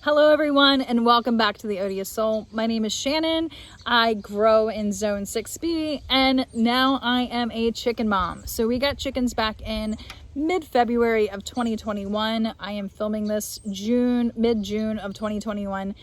Hello everyone and welcome back to the Odious Soul. My name is Shannon. I grow in Zone 6B and now I am a chicken mom. So we got chickens back in mid-February of 2021. I am filming this mid-June of 2021.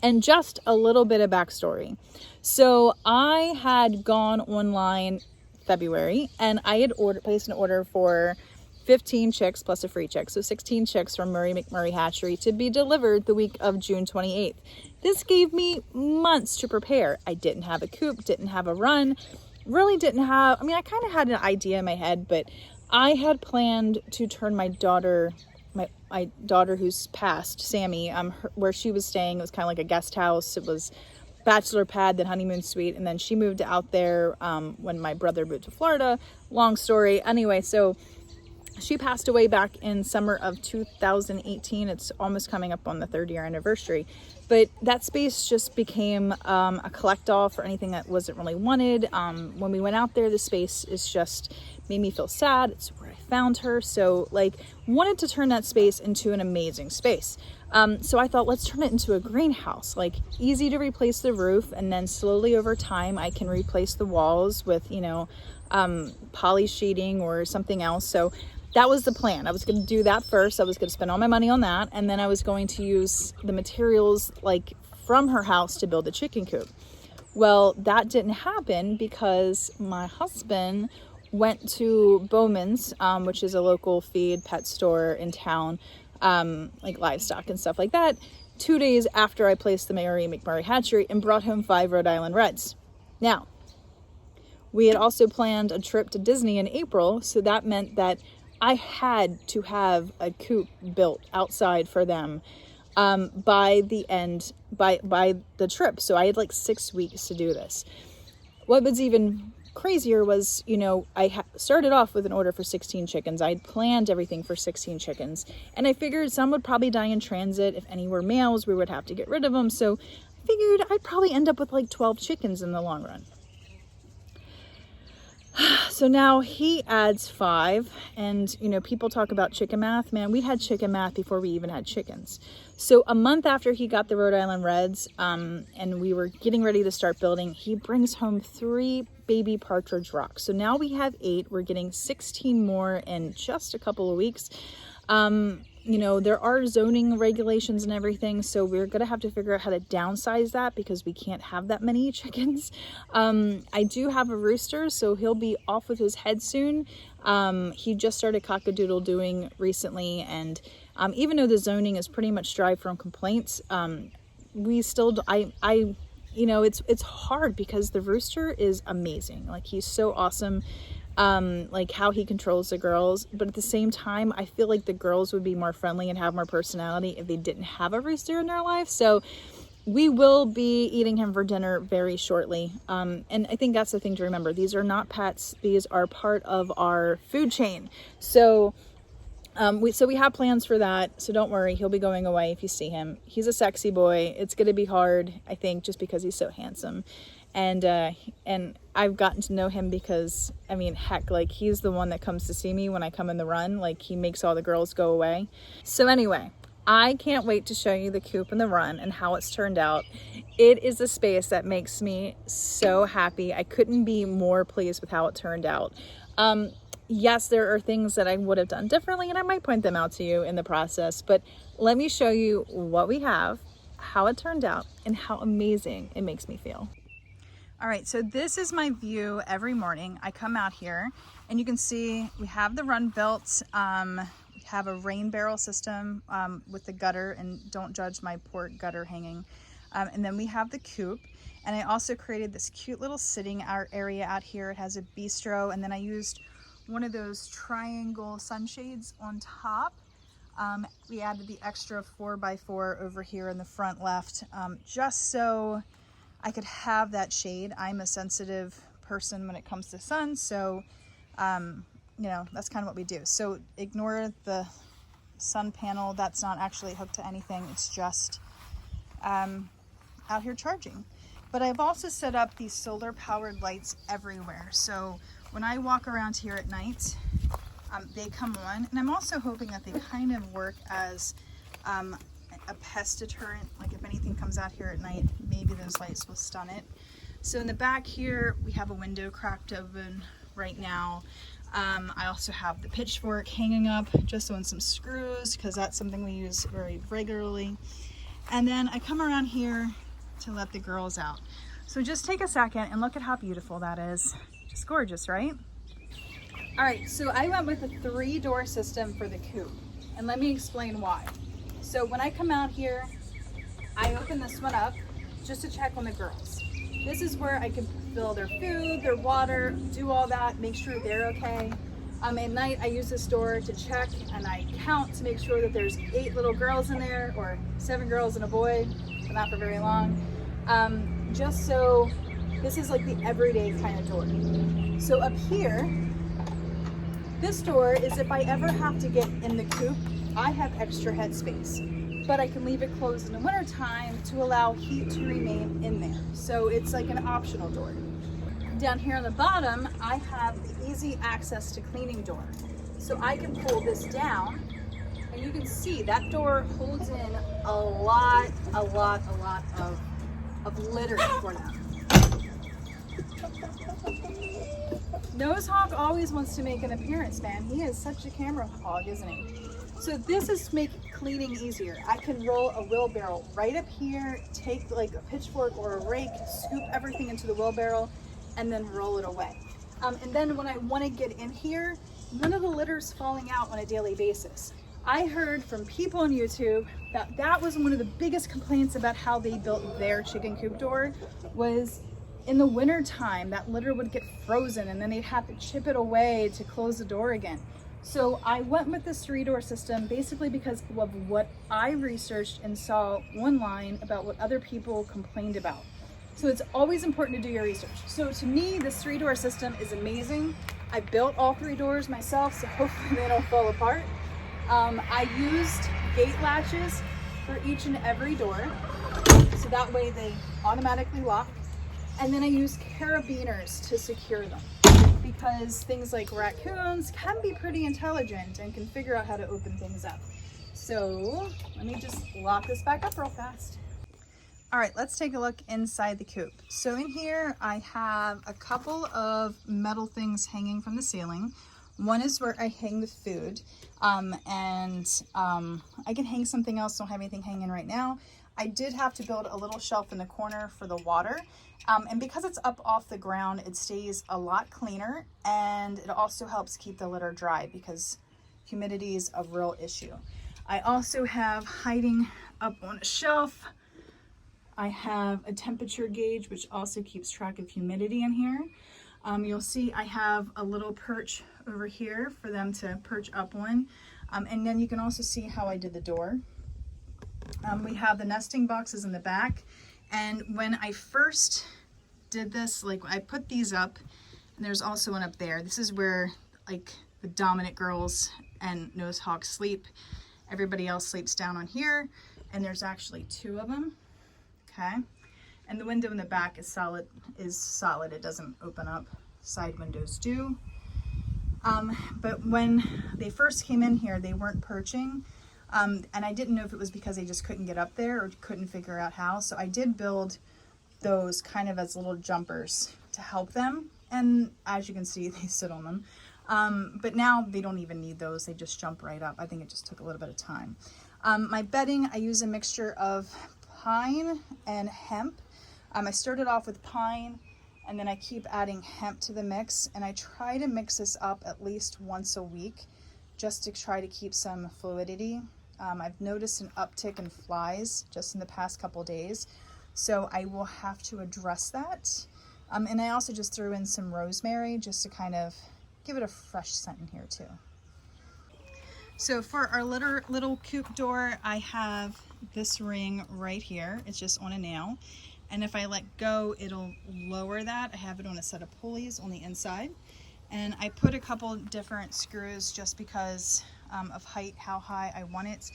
And just a little bit of backstory. So I had gone online February and I had placed an order for 15 chicks plus a free chick. So 16 chicks from Murray McMurray Hatchery to be delivered the week of June 28th. This gave me months to prepare. I didn't have a coop, didn't have a run, really didn't have, I kind of had an idea in my head, but I had planned to turn my daughter who's passed, Sammy, where she was staying, it was kind of like a guest house. It was bachelor pad, then honeymoon suite, and then she moved out there when my brother moved to Florida. Long story. Anyway, so she passed away back in summer of 2018. It's almost coming up on the 3rd-year anniversary. But that space just became a collect-all for anything that wasn't really wanted. When we went out there, the space is just made me feel sad. It's where I found her. So wanted to turn that space into an amazing space. So I thought, let's turn it into a greenhouse, easy to replace the roof. And then slowly over time, I can replace the walls with, poly sheeting or something else. So that was the plan. I was going to do that first. I was going to spend all my money on that. And then I was going to use the materials from her house to build a chicken coop. Well, that didn't happen because my husband went to Bowman's, which is a local feed pet store in town, livestock and stuff like that, 2 days after I placed the Murray McMurray Hatchery, and brought home 5 Rhode Island Reds. Now, we had also planned a trip to Disney in April, so that meant that I had to have a coop built outside for them by the trip. So I had 6 weeks to do this. What was even crazier was, I started off with an order for 16 chickens. I had planned everything for 16 chickens. And I figured some would probably die in transit. If any were males, we would have to get rid of them. So I figured I'd probably end up with 12 chickens in the long run. So now he adds 5, and people talk about chicken math. Man, we had chicken math before we even had chickens. So a month after he got the Rhode Island Reds, and we were getting ready to start building, he brings home 3 baby partridge rocks. So now we have 8. We're getting 16 more in just a couple of weeks. There are zoning regulations and everything, so we're going to have to figure out how to downsize that because we can't have that many chickens. I do have a rooster, so he'll be off with his head soon. He just started cock-a-doodle-doing recently, and even though the zoning is pretty much dry from complaints, we still, it's hard because the rooster is amazing. He's so awesome. How he controls the girls, but at the same time, I feel like the girls would be more friendly and have more personality if they didn't have a rooster in their life. So we will be eating him for dinner very shortly. And I think that's the thing to remember. These are not pets. These are part of our food chain. So we have plans for that. So don't worry. He'll be going away if you see him. He's a sexy boy. It's going to be hard, I think, just because he's so handsome. And I've gotten to know him because, he's the one that comes to see me when I come in the run. He makes all the girls go away. So anyway, I can't wait to show you the coop and the run and how it's turned out. It is a space that makes me so happy. I couldn't be more pleased with how it turned out. Yes, there are things that I would have done differently, and I might point them out to you in the process, but let me show you what we have, how it turned out, and how amazing it makes me feel. All right, so this is my view every morning. I come out here and you can see we have the run built. We have a rain barrel system with the gutter, and don't judge my poor gutter hanging. And then we have the coop. And I also created this cute little sitting area out here. It has a bistro, and then I used one of those triangle sunshades on top. We added the extra 4x4 over here in the front left, just so I could have that shade. I'm a sensitive person when it comes to sun, so that's kind of what we do. So ignore the sun panel. That's not actually hooked to anything. It's just out here charging. But I've also set up these solar powered lights everywhere. So when I walk around here at night, they come on, and I'm also hoping that they kind of work as a pest deterrent. Like if anything comes out here at night, maybe those lights will stun it. So in the back here, we have a window cracked open right now. I also have the pitchfork hanging up just on some screws because that's something we use very regularly. And then I come around here to let the girls out. So just take a second and look at how beautiful that is. Just gorgeous, right? All right, so I went with a 3-door system for the Coupe, and let me explain why. So when I come out here, I open this one up just to check on the girls. This is where I can fill their food, their water, do all that, make sure they're okay. At night, I use this door to check and I count to make sure that there's 8 little girls in there, or 7 girls and a boy, but not for very long. Just so, this is like the everyday kind of door. So up here, this door is if I ever have to get in the Coupe, I have extra headspace. But I can leave it closed in the winter time to allow heat to remain in there. So it's like an optional door. Down here on the bottom, I have the easy access to cleaning door. So I can pull this down and you can see that door holds in a lot of litter for them. Nosehawk always wants to make an appearance, man. He is such a camera hog, isn't he? So this is make cleaning easier. I can roll a wheelbarrow right up here, take like a pitchfork or a rake, scoop everything into the wheelbarrow, and then roll it away. And then when I want to get in here, none of the litter's falling out on a daily basis. I heard from people on YouTube that that was one of the biggest complaints about how they built their chicken coop door, was in the winter time that litter would get frozen and then they'd have to chip it away to close the door again. So I went with this 3-door system basically because of what I researched and saw online about what other people complained about. So it's always important to do your research. So to me, this 3-door system is amazing. I built all 3 doors myself, so hopefully they don't fall apart. I used gate latches for each and every door, so that way they automatically lock. And then I use carabiners to secure them, because things like raccoons can be pretty intelligent and can figure out how to open things up. So let me just lock this back up real fast. All right, let's take a look inside the coop. So in here, I have a couple of metal things hanging from the ceiling. One is where I hang the food, and I can hang something else, don't have anything hanging right now. I did have to build a little shelf in the corner for the water. And because it's up off the ground, it stays a lot cleaner, and it also helps keep the litter dry because humidity is a real issue. I also have, hiding up on a shelf, I have a temperature gauge, which also keeps track of humidity in here. You'll see I have a little perch over here for them to perch up on. And then you can also see how I did the door. We have the nesting boxes in the back. And when I first did this, like I put these up, and there's also one up there. This is where like the dominant girls and Nosehawk sleep. Everybody else sleeps down on here, and there's actually 2 of them. Okay, and the window in the back is solid. It doesn't open up. Side windows do. But when they first came in here, they weren't perching. And I didn't know if it was because they just couldn't get up there or couldn't figure out how. So I did build those kind of as little jumpers to help them. And as you can see, they sit on them. But now they don't even need those. They just jump right up. I think it just took a little bit of time. My bedding, I use a mixture of pine and hemp. I started off with pine, and then I keep adding hemp to the mix. And I try to mix this up at least once a week just to try to keep some fluidity. I've noticed an uptick in flies just in the past couple days, so I will have to address that. And I also just threw in some rosemary just to kind of give it a fresh scent in here too. So for our little coop door, I have this ring right here. It's just on a nail. And if I let go, it'll lower that. I have it on a set of pulleys on the inside. And I put a couple different screws just because of height, how high I want it.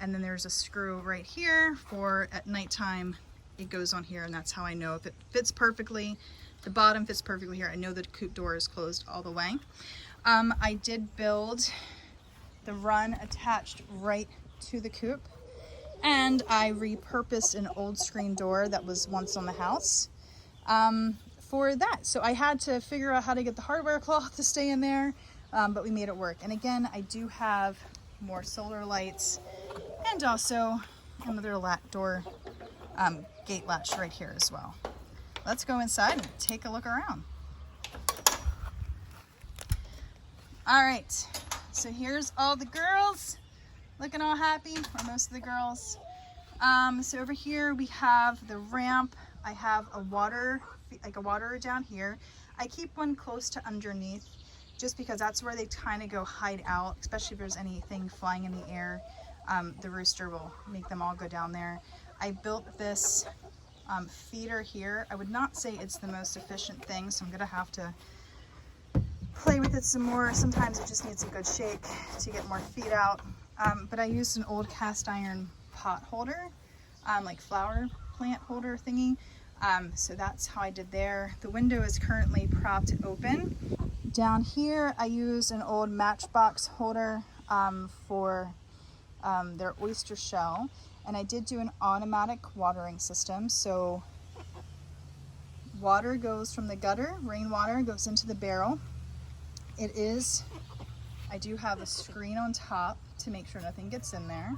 And then there's a screw right here for at nighttime, it goes on here, and that's how I know if it fits perfectly. The bottom fits perfectly here. I know the coop door is closed all the way. I did build the run attached right to the coop. And I repurposed an old screen door that was once on the house for that. So I had to figure out how to get the hardware cloth to stay in there, but we made it work. And again, I do have more solar lights and also another door gate latch right here as well. Let's go inside and take a look around. All right, so here's all the girls looking all happy, or most of the girls. So over here we have the ramp. I have a waterer down here. I keep one close to underneath just because that's where they kind of go hide out, especially if there's anything flying in the air. The rooster will make them all go down there. I built this feeder here. I would not say it's the most efficient thing, so I'm gonna have to play with it some more. Sometimes it just needs a good shake to get more feed out. But I used an old cast iron pot holder, like flower plant holder thingy. So that's how I did there. The window is currently propped open. Down here, I used an old matchbox holder for their oyster shell. And I did do an automatic watering system. So water goes from the gutter, rainwater goes into the barrel. I do have a screen on top to make sure nothing gets in there.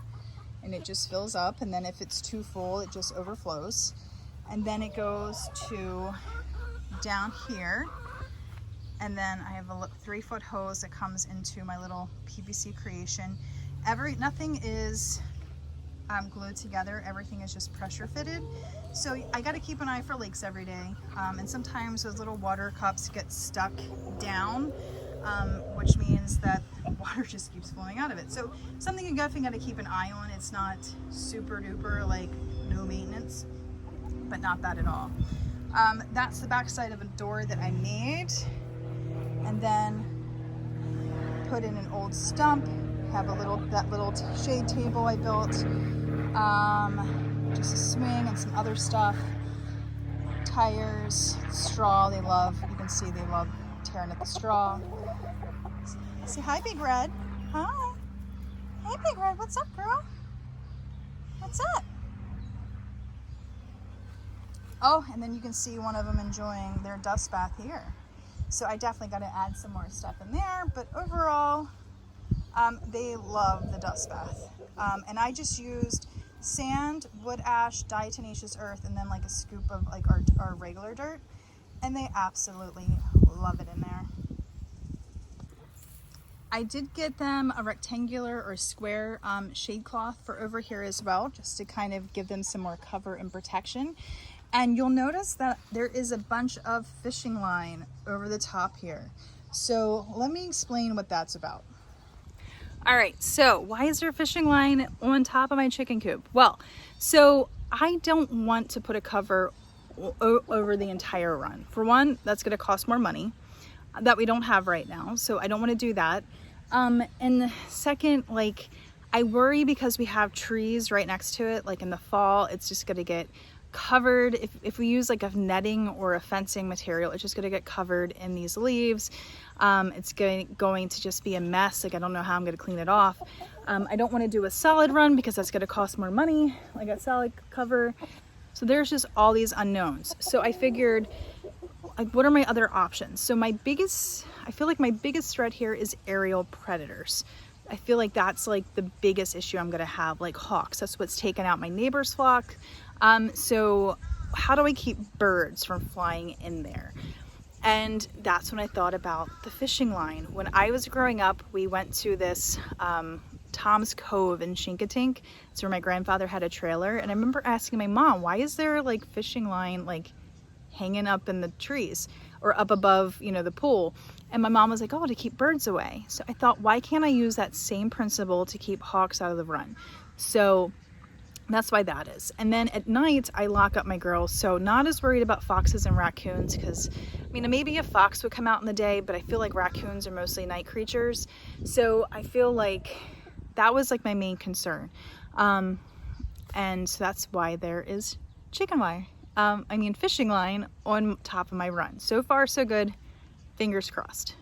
And it just fills up. And then if it's too full, it just overflows. And then it goes to down here. And then I have a 3-foot hose that comes into my little PVC creation. Nothing is glued together. Everything is just pressure fitted. So I got to keep an eye for leaks every day. And sometimes those little water cups get stuck down, which means that water just keeps flowing out of it. So something you definitely got to keep an eye on. It's not super duper like no maintenance, but not bad at all. That's the back side of a door that I made, and then put in an old stump. Have that little shade table I built, just a swing and some other stuff, tires, straw. You can see they love tearing at the straw. Say hi, Big Red. Hi. Hey, Big Red. What's up, girl? What's up? Oh, and then you can see one of them enjoying their dust bath here. So I definitely got to add some more stuff in there, but overall, they love the dust bath. And I just used sand, wood ash, diatomaceous earth, and then like a scoop of like our regular dirt. And they absolutely love it in there. I did get them a rectangular or square shade cloth for over here as well, just to kind of give them some more cover and protection. And you'll notice that there is a bunch of fishing line over the top here. So let me explain what that's about. All right, so why is there a fishing line on top of my chicken coop? Well, so I don't want to put a cover over the entire run. For one, that's gonna cost more money that we don't have right now, so I don't wanna do that. And second, like, I worry because we have trees right next to it, like in the fall, it's just gonna get covered. If we use like a netting or a fencing material, it's just gonna get covered in these leaves. It's going to just be a mess. Like, I don't know how I'm gonna clean it off. I don't want to do a solid run because that's gonna cost more money, like a solid cover. So there's just all these unknowns. So I figured, like, what are my other options? So I feel like my biggest threat here is aerial predators. I feel like that's like the biggest issue I'm gonna have, like hawks. That's what's taken out my neighbor's flock. So how do I keep birds from flying in there? And that's when I thought about the fishing line. When I was growing up, we went to this Tom's Cove in Chinkatink. It's where my grandfather had a trailer. And I remember asking my mom, why is there like fishing line like hanging up in the trees or up above, the pool? And my mom was like, oh, to keep birds away. So I thought, why can't I use that same principle to keep hawks out of the run? So that's why that is. And then at night, I lock up my girls. So not as worried about foxes and raccoons, because maybe a fox would come out in the day, but I feel like raccoons are mostly night creatures. So I feel like that was like my main concern. And so that's why there is chicken wire. Fishing line on top of my run. So far, so good. Fingers crossed.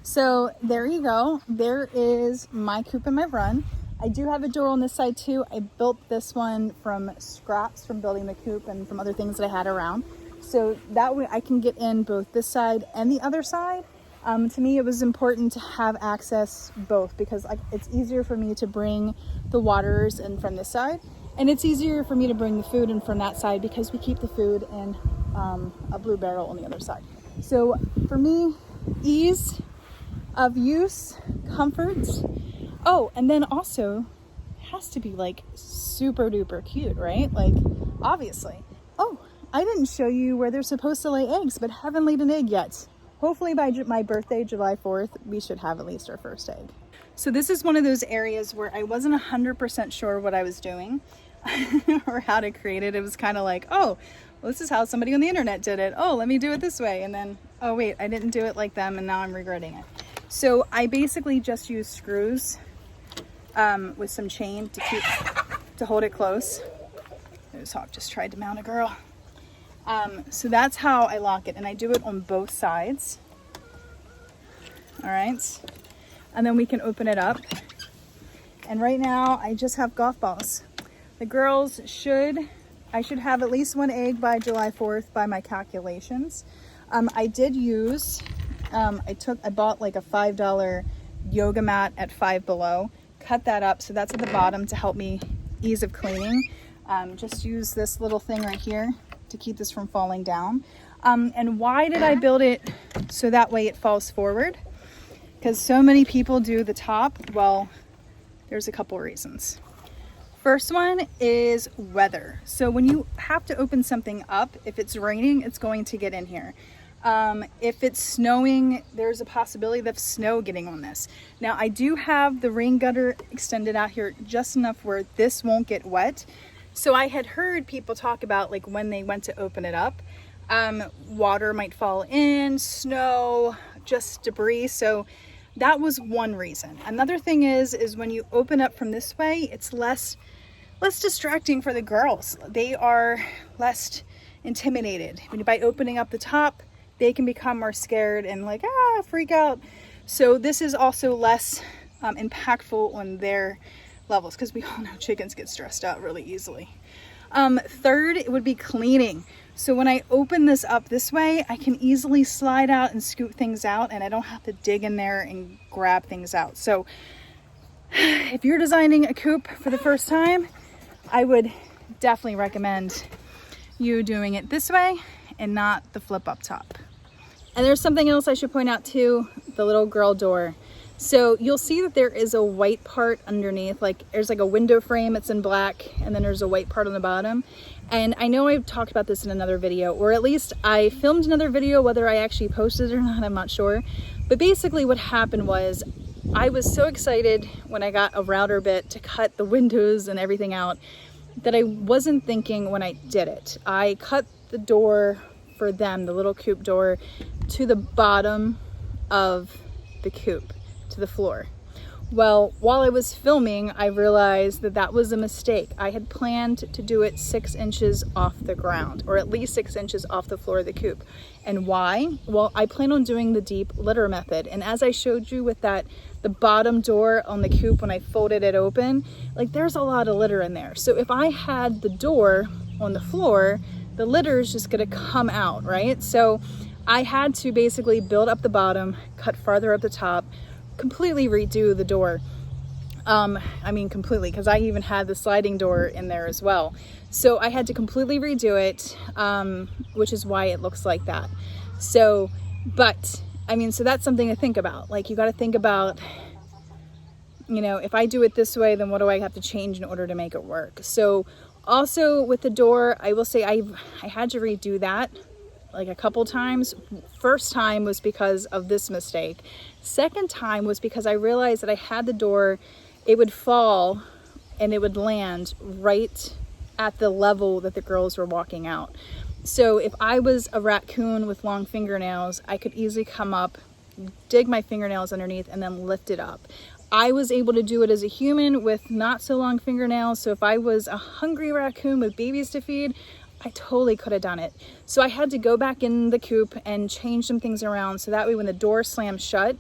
So there you go. There is my coop and my run. I do have a door on this side too. I built this one from scraps from building the Coupe and from other things that I had around. So that way I can get in both this side and the other side. To me, it was important to have access both because it's easier for me to bring the waters in from this side, and it's easier for me to bring the food in from that side because we keep the food in a blue barrel on the other side. So for me, ease of use, comfort. Oh, and then also it has to be like super duper cute, right? Like, obviously. Oh, I didn't show you where they're supposed to lay eggs, but haven't laid an egg yet. Hopefully by my birthday, July 4th, we should have at least our first egg. So this is one of those areas where I wasn't 100% sure what I was doing or how to create it. It was kind of like, oh, well, this is how somebody on the internet did it. Oh, let me do it this way. And then, oh wait, I didn't do it like them and now I'm regretting it. So I basically just used screws with some chain to hold it close. This hawk just tried to mount a girl. So that's how I lock it, and I do it on both sides. All right, and then we can open it up. And right now I just have golf balls. The girls I should have at least one egg by July 4th by my calculations. I did use, I bought like a $5 yoga mat at Five Below, cut that up. So that's at the bottom to help me ease of cleaning. Just use this little thing right here to keep this from falling down. And why did I build it so that way it falls forward? Because so many people do the top. Well, there's a couple reasons. First one is weather. So when you have to open something up, if it's raining, it's going to get in here. If it's snowing, there's a possibility of snow getting on this. Now I do have the rain gutter extended out here just enough where this won't get wet. So I had heard people talk about like when they went to open it up, water might fall in, snow, just debris. So that was one reason. Another thing is when you open up from this way, it's less distracting for the girls. They are less intimidated. By opening up the top, they can become more scared and like, freak out. So this is also less impactful on their levels, because we all know chickens get stressed out really easily. Third, it would be cleaning. So when I open this up this way, I can easily slide out and scoot things out, and I don't have to dig in there and grab things out. So if you're designing a coupe for the first time, I would definitely recommend you doing it this way and not the flip up top. And there's something else I should point out too, the little girl door. So you'll see that there is a white part underneath, like there's like a window frame, it's in black, and then there's a white part on the bottom. And I know I've talked about this in another video, or at least I filmed another video, whether I actually posted it or not, I'm not sure. But basically what happened was I was so excited when I got a router bit to cut the windows and everything out that I wasn't thinking when I did it. I cut the door for them, the little coupe door, to the bottom of the coupe, to the floor. Well, while I was filming, I realized that that was a mistake. I had planned to do it 6 inches off the ground, or at least 6 inches off the floor of the coupe. And why? Well, I plan on doing the deep litter method. And as I showed you with that, the bottom door on the coupe, when I folded it open, like there's a lot of litter in there. So if I had the door on the floor, the litter is just gonna come out, right? So I had to basically build up the bottom, cut farther up the top, completely redo the door. I mean completely, because I even had the sliding door in there as well. So I had to completely redo it, which is why it looks like that. So, but I mean, so that's something to think about. Like you got to think about, you know, if I do it this way, then what do I have to change in order to make it work? So also with the door, I will say I had to redo that like a couple times. First time was because of this mistake. Second time was because I realized that I had the door, it would fall and it would land right at the level that the girls were walking out. So if I was a raccoon with long fingernails, I could easily come up, dig my fingernails underneath, and then lift it up. I was able to do it as a human with not so long fingernails. So if I was a hungry raccoon with babies to feed, I totally could have done it. So I had to go back in the coupe and change some things around. So that way when the door slams shut,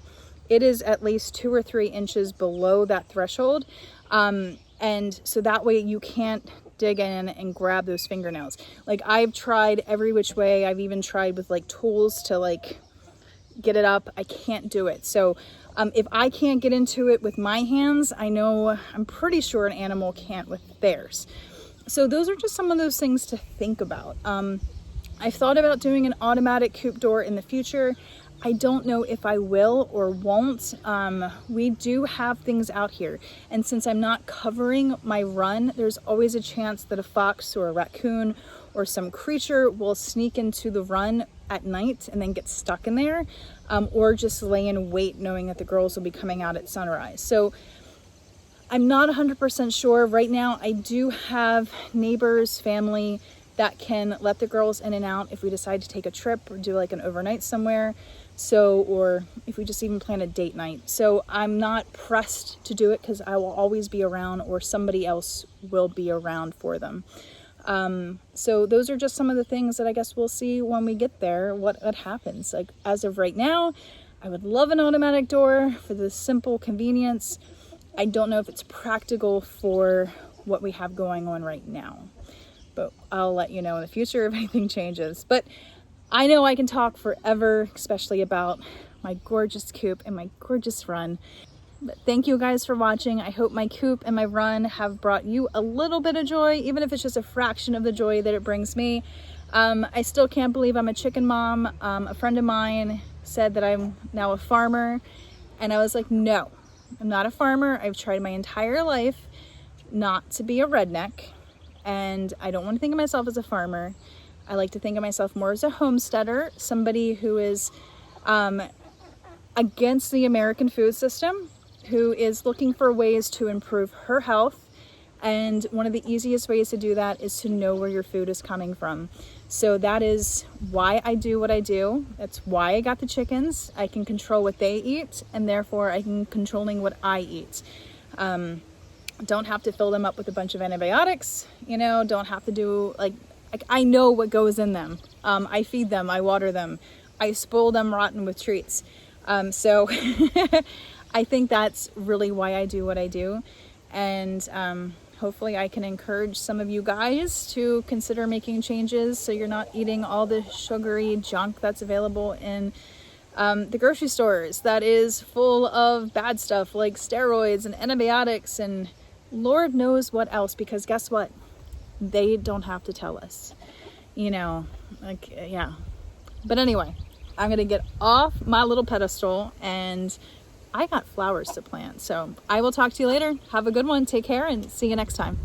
it is at least 2 or 3 inches below that threshold. And so that way you can't dig in and grab those fingernails. Like I've tried every which way. I've even tried with like tools to like get it up. I can't do it. So if I can't get into it with my hands, I'm pretty sure an animal can't with theirs. So those are just some of those things to think about. I've thought about doing an automatic coupe door in the future. I don't know if I will or won't. We do have things out here. And since I'm not covering my run, there's always a chance that a fox or a raccoon or some creature will sneak into the run at night and then get stuck in there, or just lay in wait knowing that the girls will be coming out at sunrise. So I'm not 100% sure. Right now, I do have neighbors, family that can let the girls in and out if we decide to take a trip or do like an overnight somewhere. So, or if we just even plan a date night. So I'm not pressed to do it because I will always be around, or somebody else will be around for them. So those are just some of the things that I guess we'll see when we get there, what happens. Like as of right now, I would love an automatic door for the simple convenience. I don't know if it's practical for what we have going on right now, but I'll let you know in the future if anything changes. But I know I can talk forever, especially about my gorgeous coupe and my gorgeous run. But thank you guys for watching. I hope my coupe and my run have brought you a little bit of joy, even if it's just a fraction of the joy that it brings me. I still can't believe I'm a chicken mom. A friend of mine said that I'm now a farmer, and I was like, no, I'm not a farmer. I've tried my entire life not to be a redneck, and I don't want to think of myself as a farmer. I like to think of myself more as a homesteader, somebody who is against the American food system, who is looking for ways to improve her health. And one of the easiest ways to do that is to know where your food is coming from. So that is why I do what I do. That's why I got the chickens. I can control what they eat, and therefore I can controlling what I eat. Don't have to fill them up with a bunch of antibiotics, don't have to do like I know what goes in them. I feed them, I water them, I spoil them rotten with treats. So I think that's really why I do what I do. And hopefully I can encourage some of you guys to consider making changes so you're not eating all the sugary junk that's available in the grocery stores that is full of bad stuff like steroids and antibiotics and Lord knows what else, because guess what? They don't have to tell us, yeah. But anyway, I'm gonna get off my little pedestal, and I got flowers to plant. So I will talk to you later. Have a good one. Take care and see you next time.